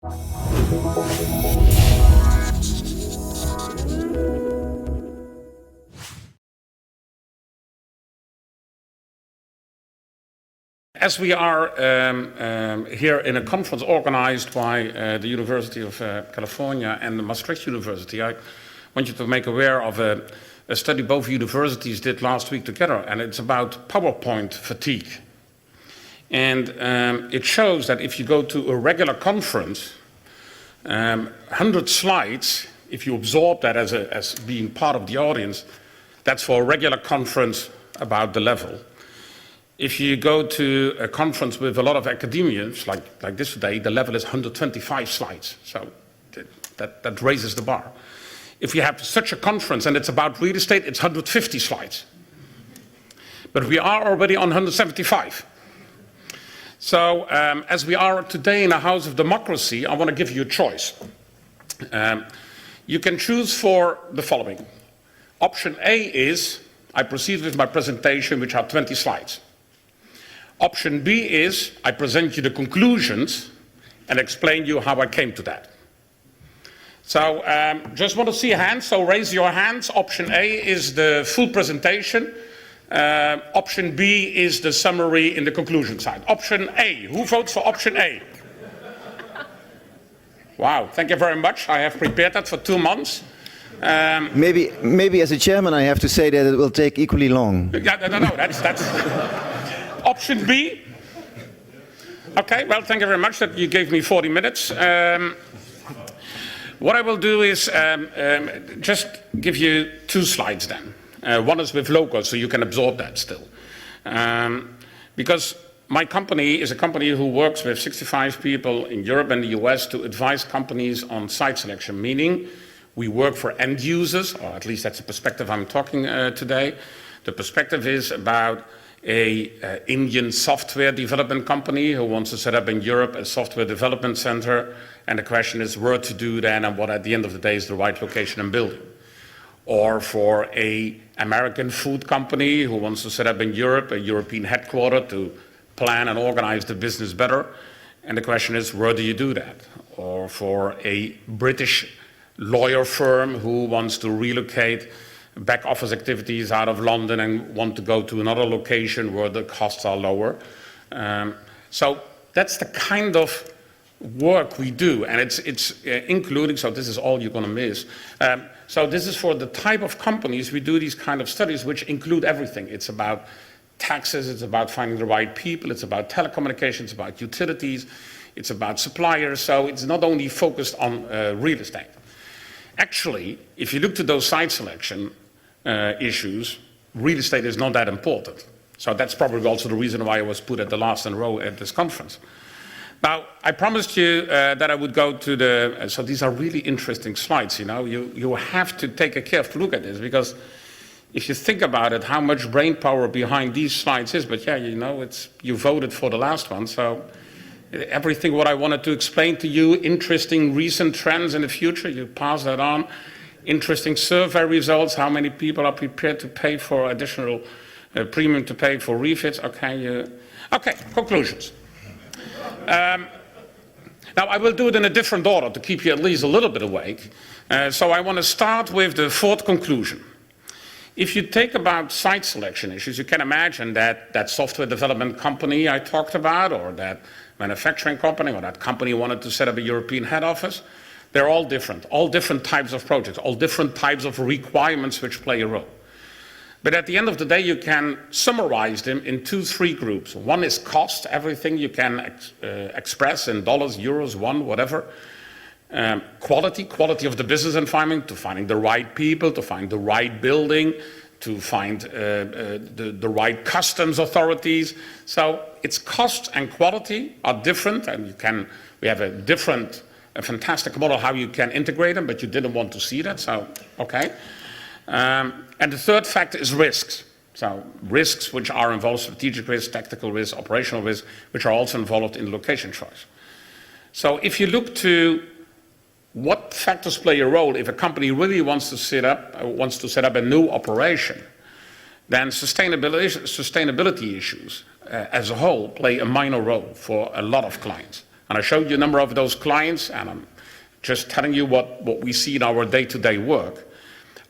As we are here in a conference organized by the University of California and the Maastricht University, I want you to make aware of a study both universities did last week together, and it's about PowerPoint fatigue. And it shows that if you go to a regular conference, 100 slides, if you absorb that as being part of the audience, that's for a regular conference about the level. If you go to a conference with a lot of academians, like this today, the level is 125 slides. So that raises the bar. If you have such a conference and it's about real estate, it's 150 slides. But we are already on 175. So as we are today in a house of democracy, I want to give you a choice. You can choose for the following. Option A is, I proceed with my presentation, which are 20 slides. Option B is, I present you the conclusions and explain you how I came to that. So just want to see hands, so raise your hands. Option A is the full presentation. Option B is the summary in the conclusion side. Option A, who votes for option A? Wow, thank you very much. I have prepared that for 2 months. Maybe as a chairman I have to say that it will take equally long. Yeah, no, that's option B. Okay, well, thank you very much that you gave me 40 minutes. What I will do is just give you 2 slides then. One is with logos, so you can absorb that still. Because my company is a company who works with 65 people in Europe and the US to advise companies on site selection, meaning we work for end users, or at least that's the perspective I'm talking today. The perspective is about a Indian software development company who wants to set up in Europe a software development center, and the question is where to do that and what at the end of the day is the right location and building. Or for a American food company who wants to set up in Europe a European headquarter to plan and organize the business better, and the question is where do you do that? Or for a British lawyer firm who wants to relocate back office activities out of London and want to go to another location where the costs are lower. So that's the kind of work we do, and it's including, so this is all you're going to miss. So this is for the type of companies we do these kind of studies, which include everything. It's about taxes, it's about finding the right people, it's about telecommunications, about utilities, it's about suppliers, so it's not only focused on real estate. Actually, if you look to those site selection issues, real estate is not that important. So that's probably also the reason why I was put at the last in row at this conference. Now, I promised you that I would go to so these are really interesting slides, you know. You have to take a careful look at this, because if you think about it, how much brain power behind these slides is, but yeah, you know, you voted for the last one, so everything what I wanted to explain to you, interesting recent trends in the future, you pass that on. Interesting survey results, how many people are prepared to pay for additional premium to pay for refits. Okay, conclusions. Now I will do it in a different order to keep you at least a little bit awake. So I want to start with the 4th conclusion. If you take about site selection issues, you can imagine that software development company I talked about, or that manufacturing company, or that company wanted to set up a European head office. They're all different types of projects, all different types of requirements which play a role. But at the end of the day, you can summarize them in 2-3 groups. One is cost, everything you can express in dollars, euros, won, whatever. Quality of the business environment, to finding the right people, to find the right building, to find the right customs authorities. So its cost and quality are different, and we have a fantastic model how you can integrate them, but you didn't want to see that, so okay. And the 3rd factor is risks. So risks which are involved, strategic risks, tactical risks, operational risks, which are also involved in location choice. So if you look to what factors play a role if a company really wants to set up a new operation, then sustainability issues as a whole play a minor role for a lot of clients. And I showed you a number of those clients, and I'm just telling you what we see in our day-to-day work.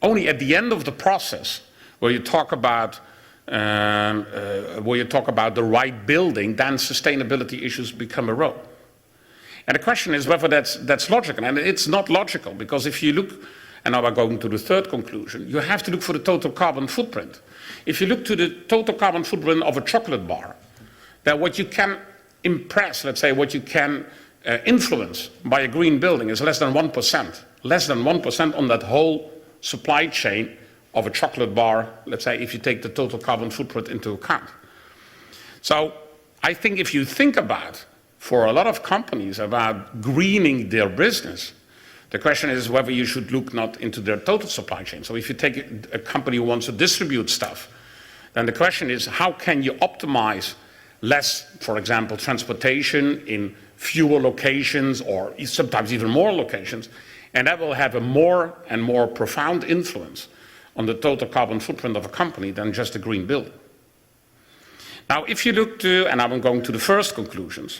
Only at the end of the process, where you talk about the right building, then sustainability issues become a role. And the question is whether that's logical. And it's not logical, because if you look, and now we're going to the third conclusion, you have to look for the total carbon footprint. If you look to the total carbon footprint of a chocolate bar, then what you can impress, let's say, what you can influence by a green building is less than 1%. Less than 1% on that whole supply chain of a chocolate bar, let's say, if you take the total carbon footprint into account. So I think if you think about, for a lot of companies, about greening their business, the question is whether you should look not into their total supply chain. So if you take a company who wants to distribute stuff, then the question is how can you optimize less, for example, transportation in fewer locations or sometimes even more locations, and that will have a more and more profound influence on the total carbon footprint of a company than just a green building. Now, if you look to, and I'm going to the first conclusion,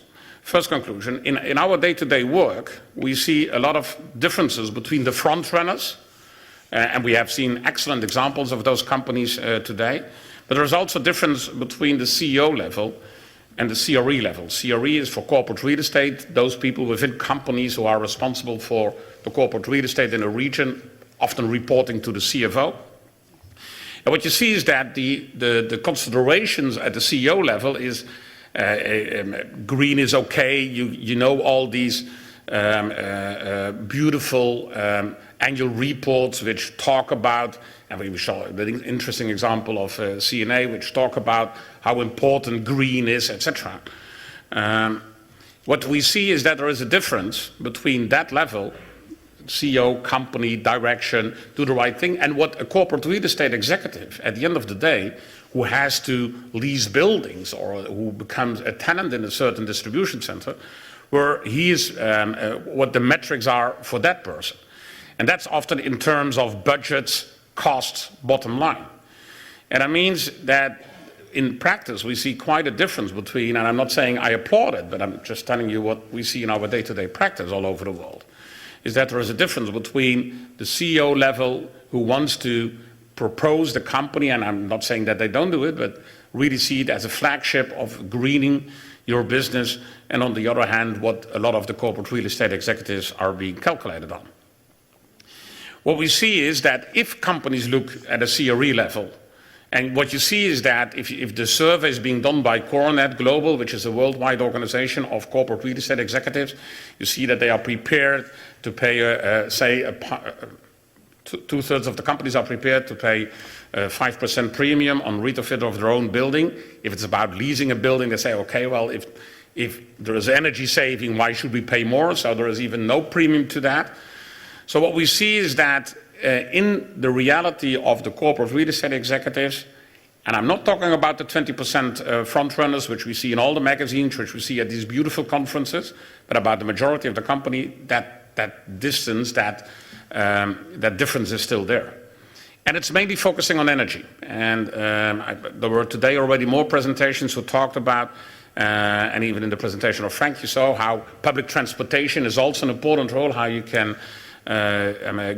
in our day-to-day work, we see a lot of differences between the front runners, and we have seen excellent examples of those companies today, but there's also a difference between the CEO level and the CRE level. CRE is for corporate real estate, those people within companies who are responsible for the corporate real estate in a region, often reporting to the CFO. And what you see is that the considerations at the CEO level is green is okay, you know all these beautiful annual reports which talk about, and we saw an interesting example of CNA which talk about how important green is, etc. What we see is that there is a difference between that level, CEO, company, direction, do the right thing, and what a corporate real estate executive, at the end of the day, who has to lease buildings or who becomes a tenant in a certain distribution center, where he is, what the metrics are for that person. And that's often in terms of budgets, costs, bottom line. And that means that in practice we see quite a difference between, and I'm not saying I applaud it, but I'm just telling you what we see in our day-to-day practice all over the world, is that there is a difference between the CEO level who wants to propose the company, and I'm not saying that they don't do it, but really see it as a flagship of greening your business, and on the other hand, what a lot of the corporate real estate executives are being calculated on. What we see is that if companies look at a CRE level, and what you see is that if the survey is being done by Coronet Global, which is a worldwide organization of corporate real estate executives, you see that they are prepared to pay, two-thirds of the companies are prepared to pay 5% premium on retrofit of their own building. If it's about leasing a building, they say, okay, well, if there is energy saving, why should we pay more? So there is even no premium to that. So what we see is that in the reality of the corporate real estate executives, and I'm not talking about the 20% front runners, which we see in all the magazines, which we see at these beautiful conferences, but about the majority of the company, that distance, that difference is still there. And it's mainly focusing on energy. And there were today already more presentations who talked about, and even in the presentation of Frank, you saw how public transportation is also an important role, how you can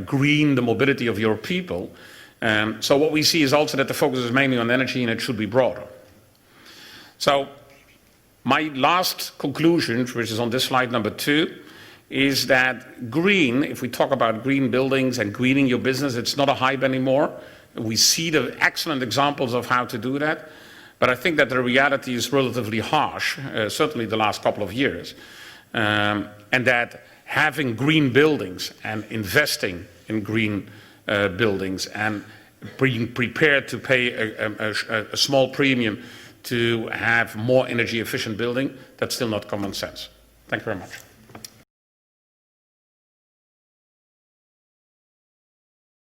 green the mobility of your people. So what we see is also that the focus is mainly on energy, and it should be broader. So my last conclusion, which is on this slide number 2, is that green, if we talk about green buildings and greening your business, it's not a hype anymore. We see the excellent examples of how to do that, but I think that the reality is relatively harsh, certainly the last couple of years, and that having green buildings and investing in green buildings and being prepared to pay a small premium to have more energy efficient building, that's still not common sense. Thank you very much.